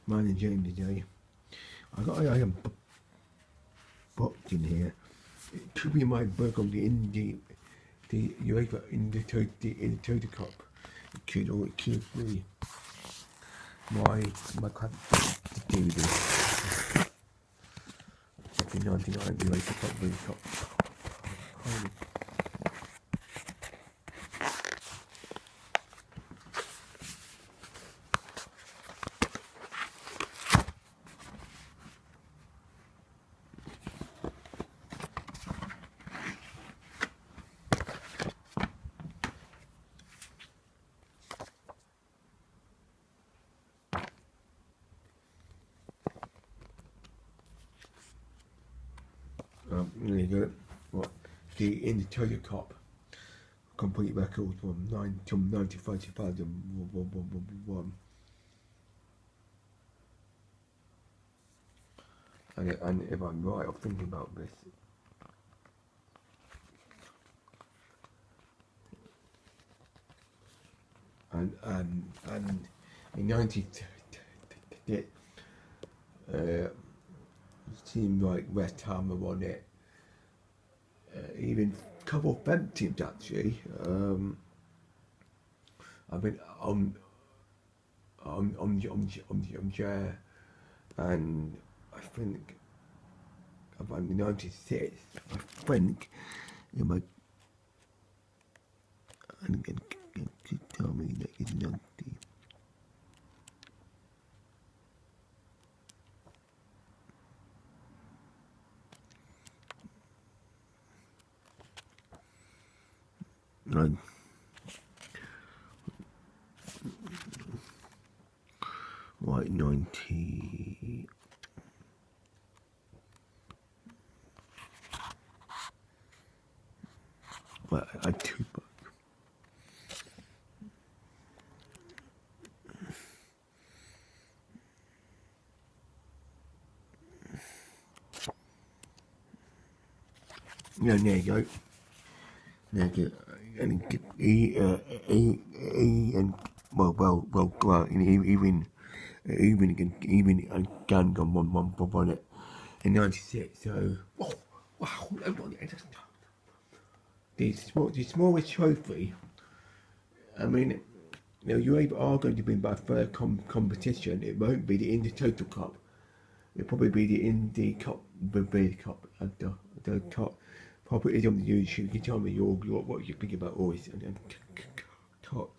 mine and James today. I got a box in here. It could be my book on the UEFA in the Total Cup. It could, or it could be my club to do this. The 99 UEFA Cup World Cup. There you go. What? In the Total Cup, complete record from 95 to 2001. And if I'm right, I'm thinking about this. And in 90, it seemed like West Ham were on it. Even a couple of French teams actually. I mean, I'm there, and I think about 96. I think it might. And can tell me that it's 90. Right. Right, 90. Well, I two bucks. Yeah, there you go. There you go. And and even again got one on it in 96. So wow, the smallest trophy. I mean, you know, you are going to be by third competition. It won't be the Indy Total Cup. It'll probably be the Indy Cup, the Cup at the top. Probably is on the YouTube. You can tell me what you think about all this and top.